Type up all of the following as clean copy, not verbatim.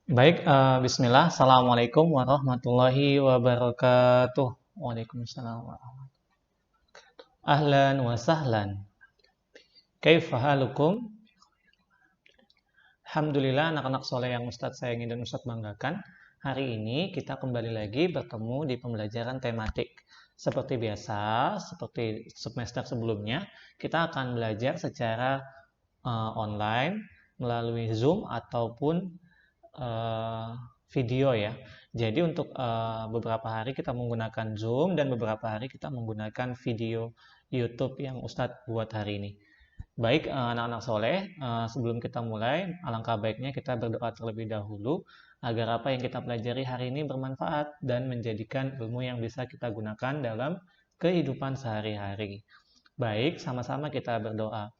Baik, bismillah. Assalamualaikum warahmatullahi wabarakatuh. Waalaikumsalam warahmatullahi. Ahlan wa sahlan. Kaifa halukum? Alhamdulillah anak-anak soleh yang Ustadz sayangi dan Ustadz banggakan. Hari ini kita kembali lagi bertemu di pembelajaran tematik. Seperti biasa, seperti semester sebelumnya, kita akan belajar secara online melalui Zoom ataupun eh, video ya. Jadi untuk beberapa hari kita menggunakan Zoom dan beberapa hari kita menggunakan video YouTube yang Ustadz buat hari ini. Baik, anak-anak soleh, sebelum kita mulai, alangkah baiknya kita berdoa terlebih dahulu agar apa yang kita pelajari hari ini bermanfaat dan menjadikan ilmu yang bisa kita gunakan dalam kehidupan sehari-hari. Baik, sama-sama kita berdoa.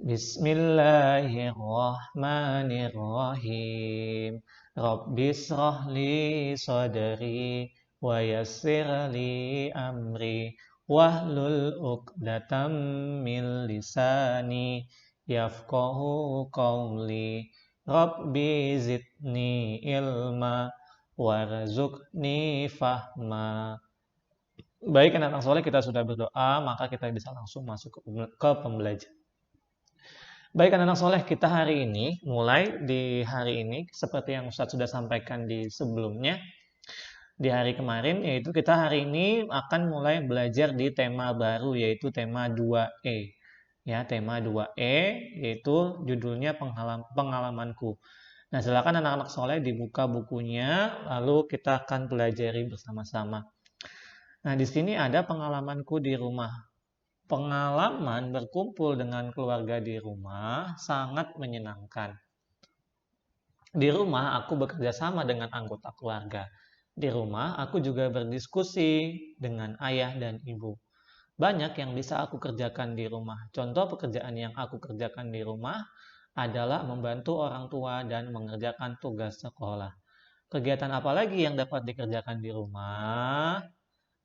Bismillahirrahmanirrahim. Rabbi shrah li sadri wa yassir li amri wahlul 'uqdatam min lisani yafqahu qawli. Rabbi zidni ilma warzuqni fahma. Baik anak-anak soleh, kita sudah berdoa, maka kita bisa langsung masuk ke pembelajaran. Baik anak-anak soleh, kita hari ini, mulai di hari ini, seperti yang Ustadz sudah sampaikan di sebelumnya, di hari kemarin, yaitu kita hari ini akan mulai belajar di tema baru, yaitu tema 2E. Ya, tema 2E, yaitu judulnya pengalamanku. Nah, silakan anak-anak soleh dibuka bukunya, lalu kita akan pelajari bersama-sama. Nah, di sini ada pengalamanku di rumah. Pengalaman berkumpul dengan keluarga di rumah sangat menyenangkan. Di rumah aku bekerja sama dengan anggota keluarga. Di rumah aku juga berdiskusi dengan ayah dan ibu. Banyak yang bisa aku kerjakan di rumah. Contoh pekerjaan yang aku kerjakan di rumah adalah membantu orang tua dan mengerjakan tugas sekolah. Kegiatan apa lagi yang dapat dikerjakan di rumah?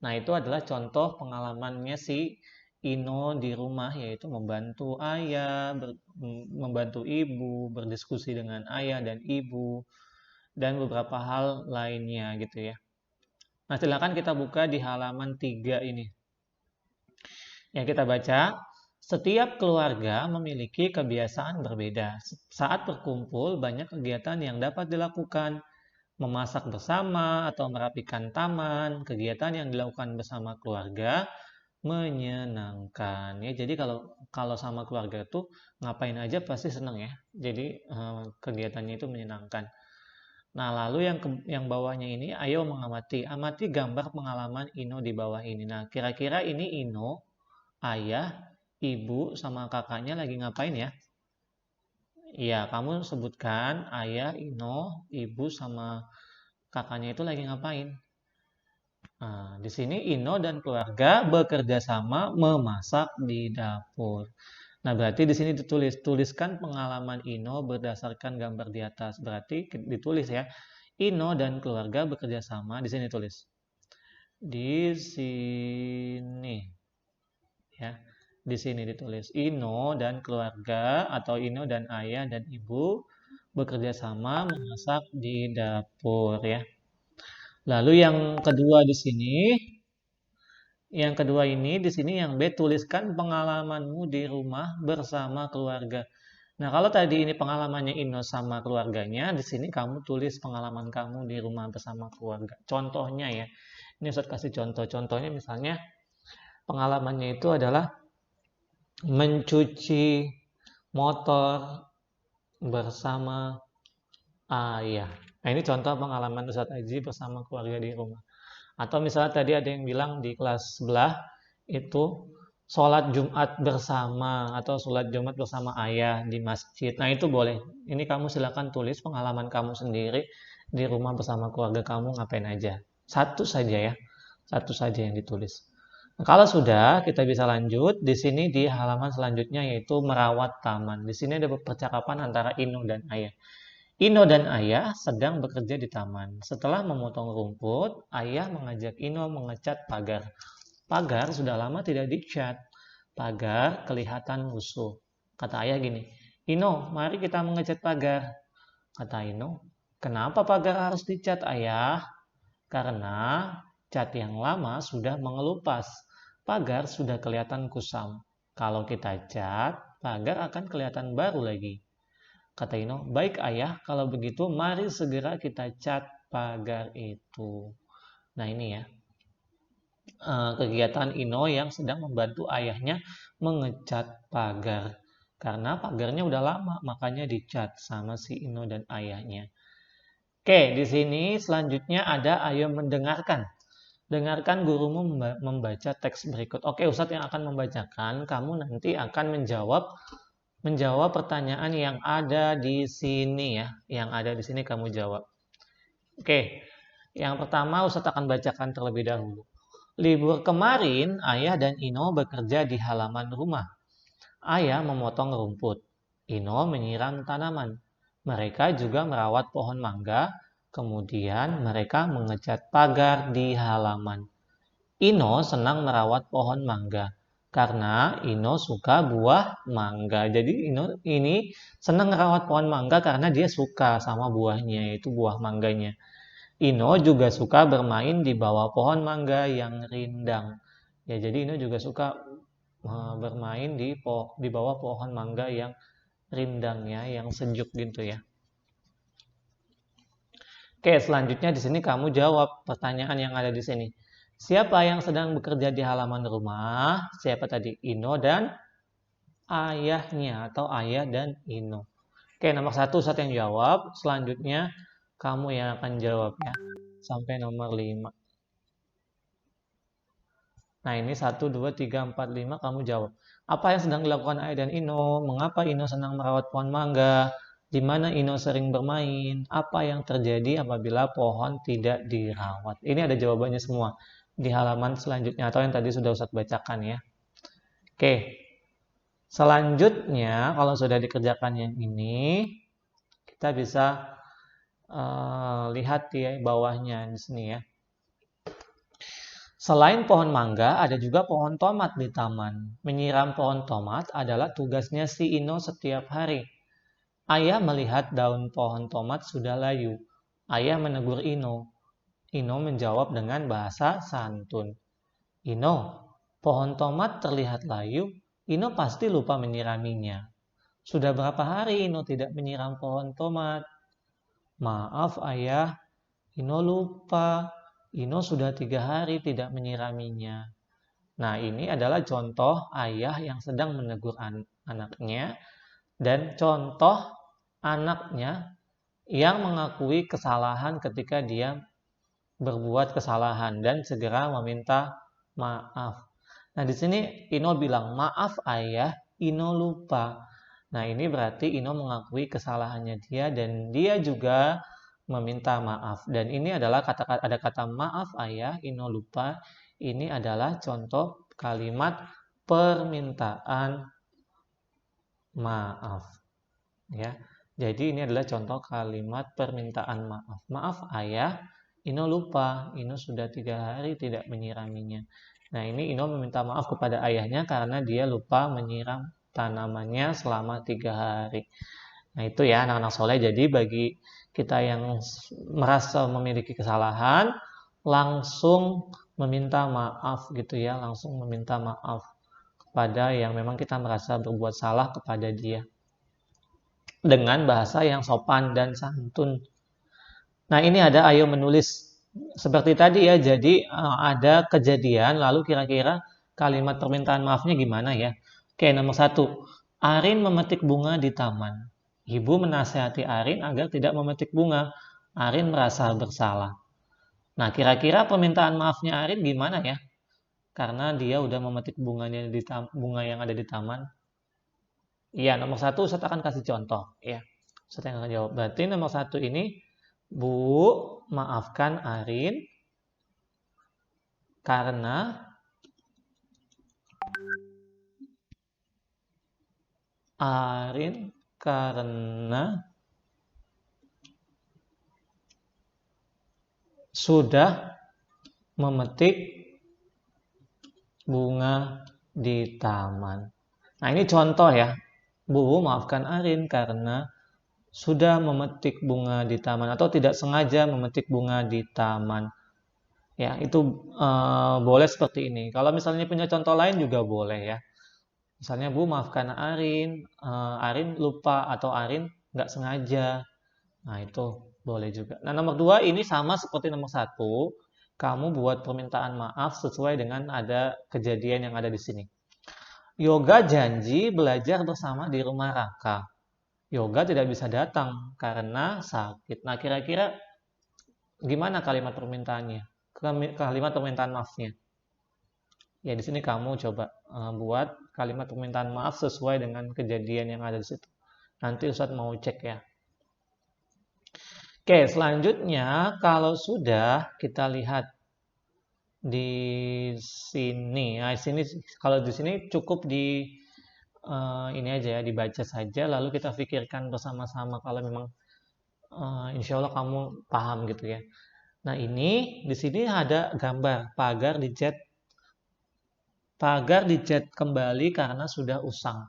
Nah, itu adalah contoh pengalamannya si Ino di rumah, yaitu membantu ayah, membantu ibu, berdiskusi dengan ayah dan ibu, dan beberapa hal lainnya gitu ya. Nah, silakan kita buka di halaman 3 ini. Yang kita baca, setiap keluarga memiliki kebiasaan berbeda. Saat berkumpul, banyak kegiatan yang dapat dilakukan. Memasak bersama atau merapikan taman, kegiatan yang dilakukan bersama keluarga menyenangkan ya. Jadi kalau kalau sama keluarga tuh ngapain aja pasti seneng ya. Jadi kegiatannya itu menyenangkan. Nah, lalu yang bawahnya ini, ayo amati gambar pengalaman Ino di bawah ini. Nah, kira-kira ini Ino, ayah, ibu sama kakaknya lagi ngapain ya? Iya, kamu sebutkan ayah, Ino, ibu sama kakaknya itu lagi ngapain? Nah, di sini Ino dan keluarga bekerja sama memasak di dapur. Nah, berarti di sini tuliskan pengalaman Ino berdasarkan gambar di atas. Berarti ditulis ya. Ino dan keluarga bekerja sama. Di sini tulis. Di sini ya. Di sini ditulis Ino dan keluarga atau Ino dan ayah dan ibu bekerja sama memasak di dapur ya. Lalu yang kedua di sini, yang kedua ini di sini yang B, tuliskan pengalamanmu di rumah bersama keluarga. Nah, kalau tadi ini pengalamannya Ino sama keluarganya, di sini kamu tulis pengalaman kamu di rumah bersama keluarga. Contohnya ya. Ini Ustaz kasih contoh. Contohnya misalnya pengalamannya itu adalah mencuci motor bersama ayah. Nah, ini contoh pengalaman Ustaz Aji bersama keluarga di rumah. Atau misalnya tadi ada yang bilang di kelas sebelah itu sholat Jumat bersama atau sholat Jumat bersama ayah di masjid. Nah itu boleh. Ini kamu silakan tulis pengalaman kamu sendiri di rumah bersama keluarga kamu ngapain aja. Satu saja ya. Satu saja yang ditulis. Nah, kalau sudah, kita bisa lanjut. Di sini di halaman selanjutnya yaitu merawat taman. Di sini ada percakapan antara Inu dan Ayah. Ino dan Ayah sedang bekerja di taman. Setelah memotong rumput, Ayah mengajak Ino mengecat pagar. Pagar sudah lama tidak dicat. Pagar kelihatan lusuh. Kata Ayah gini, Ino, mari kita mengecat pagar. Kata Ino, kenapa pagar harus dicat ayah? Karena cat yang lama sudah mengelupas. Pagar sudah kelihatan kusam. Kalau kita cat, pagar akan kelihatan baru lagi. Kata Ino, baik ayah, kalau begitu mari segera kita cat pagar itu. Nah ini ya, kegiatan Ino yang sedang membantu ayahnya mengecat pagar. Karena pagarnya udah lama, makanya dicat sama si Ino dan ayahnya. Oke, di sini selanjutnya ada ayo mendengarkan. Dengarkan gurumu membaca teks berikut. Oke, Ustadz yang akan membacakan, kamu nanti akan menjawab pertanyaan yang ada di sini ya. Yang ada di sini kamu jawab. Oke, yang pertama Ustadz akan bacakan terlebih dahulu. Libur kemarin, Ayah dan Ino bekerja di halaman rumah. Ayah memotong rumput. Ino menyiram tanaman. Mereka juga merawat pohon mangga. Kemudian mereka mengecat pagar di halaman. Ino senang merawat pohon mangga karena Ino suka buah mangga. Jadi Ino ini senang merawat pohon mangga karena dia suka sama buahnya, yaitu buah mangganya. Ino juga suka bermain di bawah pohon mangga yang rindang. Ya, jadi Ino juga suka bermain di bawah pohon mangga yang rindang ya, yang sejuk gitu ya. Oke, selanjutnya di sini kamu jawab pertanyaan yang ada di sini. Siapa yang sedang bekerja di halaman rumah? Siapa tadi? Ino dan ayahnya atau ayah dan Ino. Oke, nomor 1 Ustadz yang jawab. Selanjutnya kamu yang akan jawab ya. Sampai nomor 5. Nah, ini 1, 2, 3, 4, 5 kamu jawab. Apa yang sedang dilakukan ayah dan Ino? Mengapa Ino senang merawat pohon mangga? Di mana Ino sering bermain? Apa yang terjadi apabila pohon tidak dirawat? Ini ada jawabannya semua di halaman selanjutnya atau yang tadi sudah Ustadz bacakan ya. Oke. Selanjutnya kalau sudah dikerjakan yang ini, kita bisa lihat di bawahnya di sini ya. Selain pohon mangga, ada juga pohon tomat di taman. Menyiram pohon tomat adalah tugasnya si Ino setiap hari. Ayah melihat daun pohon tomat sudah layu. Ayah menegur Ino. Ino menjawab dengan bahasa santun. Ino, pohon tomat terlihat layu. Ino pasti lupa menyiraminya. Sudah berapa hari Ino tidak menyiram pohon tomat? Maaf ayah, Ino lupa. Ino sudah 3 hari tidak menyiraminya. Nah, ini adalah contoh ayah yang sedang menegur anaknya dan contoh anaknya yang mengakui kesalahan ketika dia berbuat kesalahan dan segera meminta maaf. Nah, di sini Ino bilang, "Maaf ayah, Ino lupa." Nah, ini berarti Ino mengakui kesalahannya dia dan dia juga meminta maaf. Dan ini adalah ada kata maaf ayah, Ino lupa. Ini adalah contoh kalimat permintaan maaf. Ya. Jadi ini adalah contoh kalimat permintaan maaf. Maaf ayah, Ino lupa. Ino sudah 3 hari tidak menyiraminya. Nah, ini Ino meminta maaf kepada ayahnya karena dia lupa menyiram tanamannya selama 3 hari. Nah, itu ya anak-anak soleh. Jadi bagi kita yang merasa memiliki kesalahan, langsung meminta maaf gitu ya, langsung meminta maaf kepada yang memang kita merasa berbuat salah kepada dia dengan bahasa yang sopan dan santun. Nah, ini ada ayo menulis seperti tadi ya. Jadi ada kejadian lalu kira-kira kalimat permintaan maafnya gimana ya. Oke, nomor 1. Arin memetik bunga di taman. Ibu menasihati Arin agar tidak memetik bunga. Arin merasa bersalah. Nah, kira-kira permintaan maafnya Arin gimana ya? Karena dia udah memetik bunganya bunga yang ada di taman. Iya, nomor 1 Ustaz akan kasih contoh. Ya, Ustaz yang akan jawab. Berarti nomor 1 ini, Bu, maafkan Arin karena sudah memetik bunga di taman. Nah, ini contoh ya. Bu, maafkan Arin karena sudah memetik bunga di taman atau tidak sengaja memetik bunga di taman. Ya, itu boleh seperti ini. Kalau misalnya punya contoh lain juga boleh ya. Misalnya, Bu, maafkan Arin, Arin lupa atau Arin nggak sengaja. Nah, itu boleh juga. Nah, nomor 2 ini sama seperti nomor 1. Kamu buat permintaan maaf sesuai dengan ada kejadian yang ada di sini. Yoga janji belajar bersama di rumah Raka. Yoga tidak bisa datang karena sakit. Nah, kira-kira gimana kalimat permintaannya? Kalimat permintaan maafnya. Ya, di sini kamu coba buat kalimat permintaan maaf sesuai dengan kejadian yang ada di situ. Nanti Ustadz mau cek ya. Oke, selanjutnya kalau sudah kita lihat di sini. Nah, kalau di sini cukup di ini aja ya, dibaca saja lalu kita pikirkan bersama-sama kalau memang insya Allah kamu paham gitu ya. Nah, ini di sini ada gambar pagar dicat kembali karena sudah usang.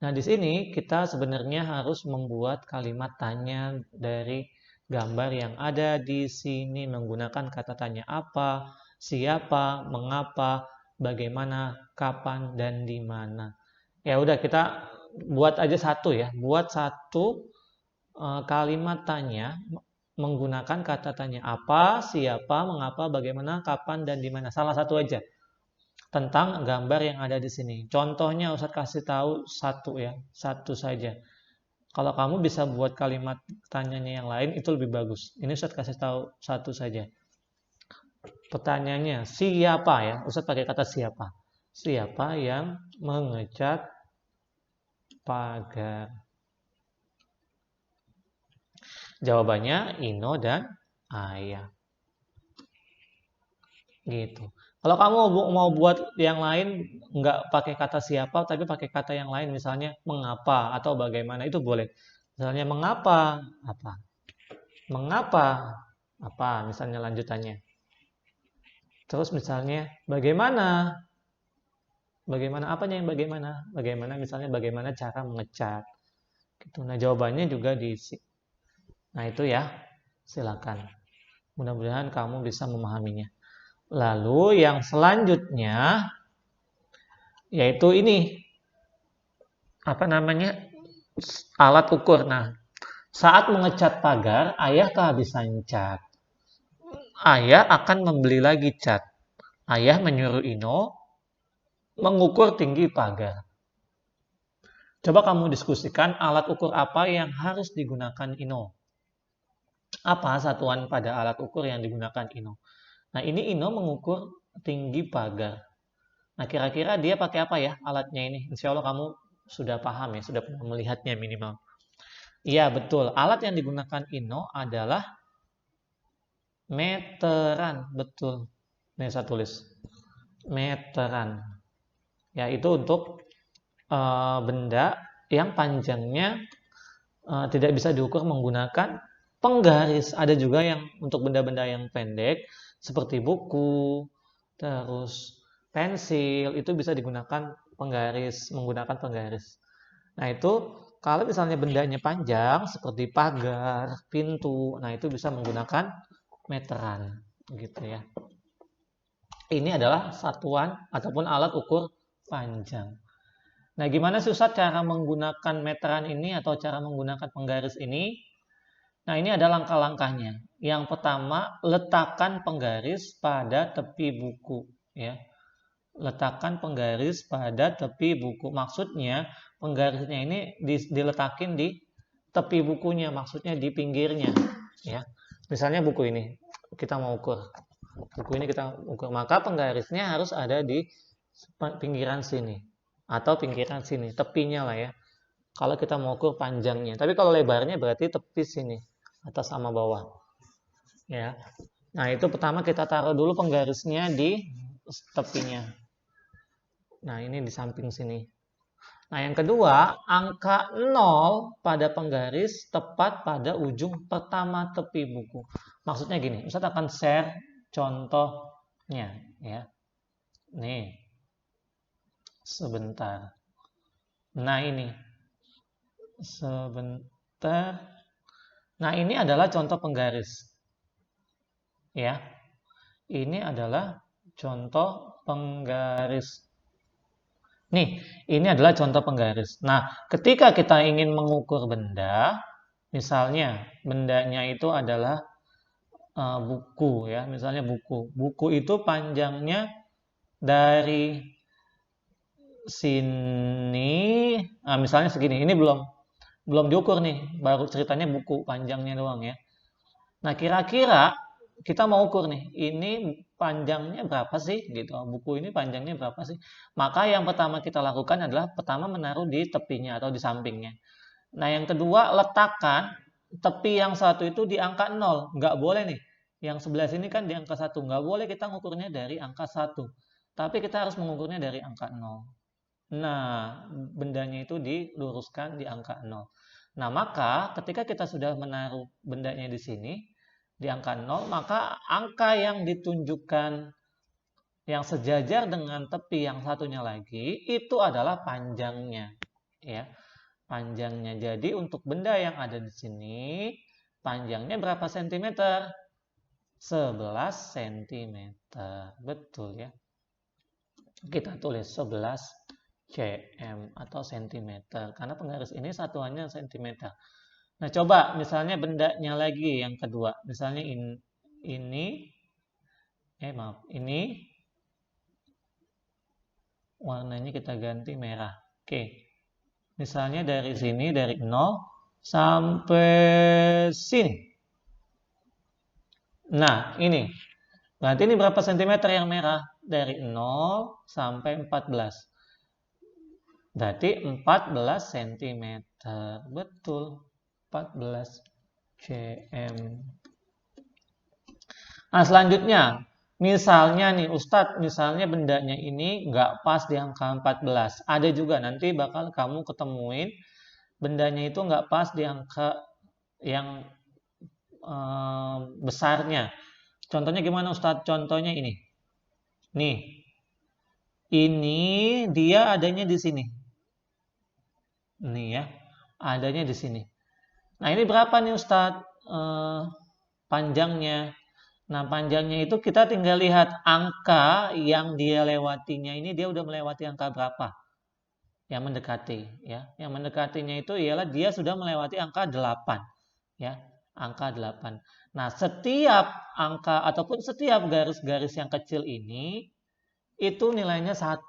Nah, di sini kita sebenarnya harus membuat kalimat tanya dari gambar yang ada di sini menggunakan kata tanya apa, siapa, mengapa, bagaimana, kapan, dan di mana. Ya udah kita buat aja satu ya. Buat satu kalimat tanya menggunakan kata tanya apa, siapa, mengapa, bagaimana, kapan, dan di mana. Salah satu aja tentang gambar yang ada di sini. Contohnya Ustadz kasih tahu satu ya, satu saja. Kalau kamu bisa buat kalimat tanyanya yang lain itu lebih bagus. Ini Ustadz kasih tahu satu saja. Pertanyaannya siapa ya? Ustadz pakai kata siapa. Siapa yang mengecat pagar? Jawabannya Ino dan Ayah. Gitu. Kalau kamu mau buat yang lain nggak pakai kata siapa tapi pakai kata yang lain misalnya mengapa atau bagaimana itu boleh. Misalnya mengapa apa? Mengapa apa misalnya lanjutannya. Terus misalnya bagaimana? Bagaimana apanya yang bagaimana? Bagaimana misalnya bagaimana cara mengecat. Gitu. Nah, jawabannya juga diisi. Nah, itu ya. Silakan. Mudah-mudahan kamu bisa memahaminya. Lalu yang selanjutnya yaitu ini apa namanya alat ukur. Nah, saat mengecat pagar, ayah kehabisan cat. Ayah akan membeli lagi cat. Ayah menyuruh Ino mengukur tinggi pagar. Coba kamu diskusikan alat ukur apa yang harus digunakan Ino. Apa satuan pada alat ukur yang digunakan Ino? Nah, ini Ino mengukur tinggi pagar. Nah, kira-kira dia pakai apa ya alatnya ini? Insya Allah kamu sudah paham ya, sudah pernah melihatnya minimal. Iya, betul. Alat yang digunakan Ino adalah meteran. Betul. Ini saya tulis. Meteran. Ya, itu untuk benda yang panjangnya tidak bisa diukur menggunakan penggaris. Ada juga yang untuk benda-benda yang pendek seperti buku, terus pensil itu bisa digunakan menggunakan penggaris. Nah, itu kalau misalnya bendanya panjang seperti pagar, pintu, nah itu bisa menggunakan meteran gitu ya. Ini adalah satuan ataupun alat ukur panjang. Nah, gimana sih Ustaz cara menggunakan meteran ini atau cara menggunakan penggaris ini? Nah, ini ada langkah-langkahnya. Yang pertama, letakkan penggaris pada tepi buku ya. Letakkan penggaris pada tepi buku. Maksudnya, penggarisnya ini diletakin di tepi bukunya, maksudnya di pinggirnya ya. Misalnya buku ini kita mau ukur. Buku ini kita ukur, maka penggarisnya harus ada di pinggiran sini atau pinggiran sini, tepinya lah ya. Kalau kita mau ukur panjangnya, tapi kalau lebarnya berarti tepi sini, atas sama bawah. Ya. Nah, itu pertama kita taruh dulu penggarisnya di tepinya. Nah, ini di samping sini. Nah, yang kedua, angka 0 pada penggaris tepat pada ujung pertama tepi buku. Maksudnya gini, Ustaz akan share contohnya ya. Nih. Sebentar. Nah, ini. Sebentar. Nah, ini adalah contoh penggaris. Ya. Ini adalah contoh penggaris. Nih, ini adalah contoh penggaris. Nah, ketika kita ingin mengukur benda, misalnya bendanya itu adalah buku ya, misalnya buku. Buku itu panjangnya dari sini, misalnya segini. Ini belum diukur nih, baru ceritanya buku panjangnya doang ya. Nah, kira-kira kita mau ukur nih, ini panjangnya berapa sih gitu. Buku ini panjangnya berapa sih? Maka yang pertama kita lakukan adalah pertama menaruh di tepinya atau di sampingnya. Nah, yang kedua letakkan tepi yang satu itu di angka 0. Nggak boleh nih. Yang sebelah sini kan di angka 1. Nggak boleh kita mengukurnya dari angka 1. Tapi kita harus mengukurnya dari angka 0. Nah, bendanya itu diluruskan di angka 0. Nah, maka ketika kita sudah menaruh bendanya di sini, di angka 0, maka angka yang ditunjukkan yang sejajar dengan tepi yang satunya lagi, itu adalah panjangnya. Ya, panjangnya. Jadi, untuk benda yang ada di sini, panjangnya berapa sentimeter? 11 cm. Betul ya. Kita tulis 11 cm atau cm karena penggaris ini satuannya cm. Nah, coba misalnya bendanya lagi yang kedua. Misalnya ini warnanya kita ganti merah. Oke. Misalnya dari sini dari 0 sampai sini. Nah, ini. Berarti ini berapa cm yang merah? Dari 0 sampai 14. Berarti 14 cm. Betul. 14 cm. Nah, selanjutnya. Misalnya nih Ustadz, misalnya bendanya ini nggak pas di angka 14. Ada juga nanti bakal kamu ketemuin bendanya itu nggak pas di angka yang besarnya. Contohnya gimana Ustadz? Contohnya ini. Nih. Ini dia adanya di sini. Nih ya, adanya di sini. Nah, ini berapa nih Ustadz panjangnya? Nah, panjangnya itu kita tinggal lihat angka yang dia lewatinya ini dia udah melewati angka berapa? Yang mendekati ya. Yang mendekatinya itu ialah dia sudah melewati angka 8 ya, angka 8. Nah, setiap angka ataupun setiap garis-garis yang kecil ini itu nilainya 1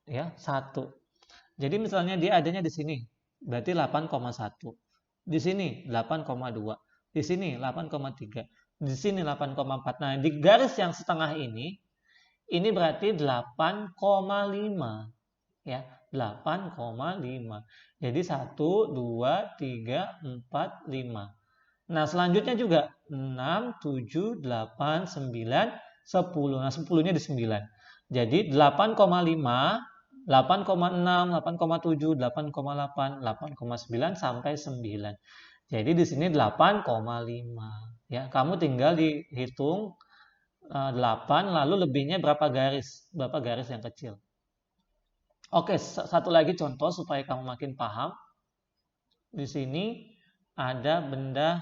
ya, 1. Jadi misalnya dia adanya di sini, berarti 8,1. Di sini 8,2. Di sini 8,3. Di sini 8,4. Nah, di garis yang setengah ini berarti 8,5 ya, 8,5. Jadi 1 2 3 4 5. Nah, selanjutnya juga 6 7 8 9 10. Nah, 10-nya di 9. Jadi 8,5, 8,6, 8,7, 8,8, 8,9 sampai 9. Jadi di sini 8,5. Ya, kamu tinggal dihitung 8 lalu lebihnya berapa garis? Berapa garis yang kecil. Oke, satu lagi contoh supaya kamu makin paham. Di sini ada benda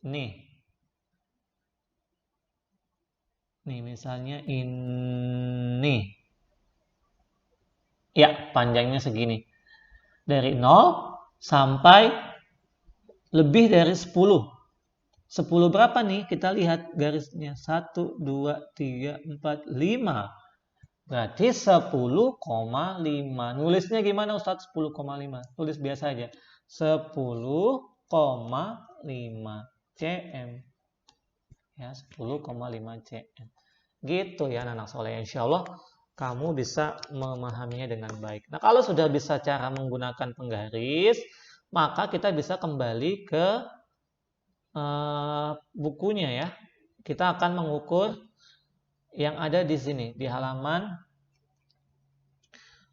nih. Nih, misalnya ini. Ya, panjangnya segini. Dari 0 sampai lebih dari 10. 10 berapa nih? Kita lihat garisnya. 1, 2, 3, 4, 5. Berarti 10,5. Nulisnya gimana Ustadz? 10,5. Tulis biasa aja. 10,5 cm. Ya, 10,5 cm. Gitu ya anak soleh. Insya Allah kamu bisa memahaminya dengan baik. Nah, kalau sudah bisa cara menggunakan penggaris, maka kita bisa kembali ke bukunya ya. Kita akan mengukur yang ada di sini, di halaman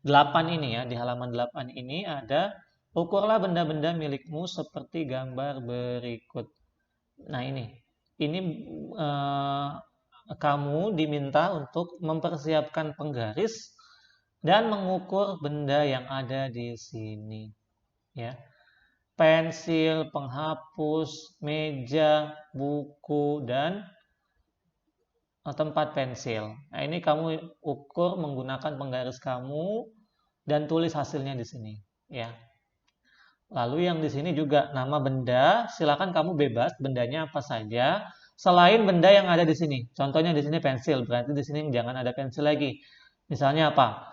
8 ini ya. Di halaman 8 ini ada ukurlah benda-benda milikmu seperti gambar berikut. Nah, ini kamu diminta untuk mempersiapkan penggaris dan mengukur benda yang ada di sini ya. pensil, penghapus, meja, buku, dan tempat pensil. Nah, ini kamu ukur menggunakan penggaris kamu dan tulis hasilnya di sini, ya. Lalu yang di sini juga nama benda, silakan kamu bebas bendanya apa saja selain benda yang ada di sini. Contohnya di sini pensil, berarti di sini jangan ada pensil lagi. Misalnya apa?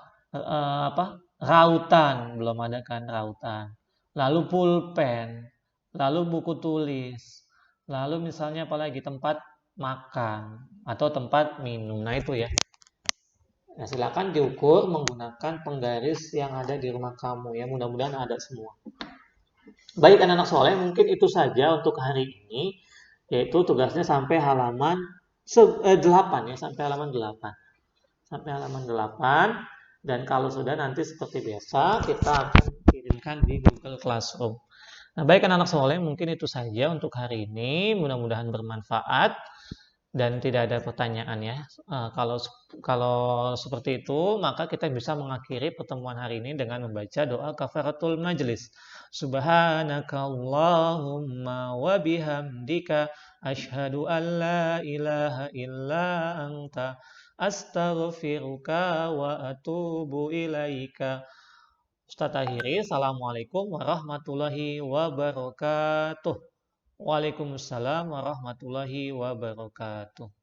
Rautan, belum ada kan rautan. Lalu pulpen, lalu buku tulis. Lalu misalnya apalagi tempat makan atau tempat minum. Nah, itu ya. Nah, silakan diukur menggunakan penggaris yang ada di rumah kamu ya. Mudah-mudahan ada semua. Baik anak-anak soleh, mungkin itu saja untuk hari ini, yaitu tugasnya sampai halaman 8 ya, sampai halaman 8. Sampai halaman 8, dan kalau sudah nanti seperti biasa, kita akan kirimkan di Google Classroom. Nah, baik anak-anak soleh, mungkin itu saja untuk hari ini, mudah-mudahan bermanfaat dan tidak ada pertanyaan ya. Kalau seperti itu, maka kita bisa mengakhiri pertemuan hari ini dengan membaca doa kafaratul majlis. Subhanakallahumma wa bihamdika asyhadu an la ilaha illa anta astaghfiruka wa atubu ilaika. Ustaz akhiri, assalamualaikum warahmatullahi wabarakatuh. Waalaikumsalam warahmatullahi wabarakatuh.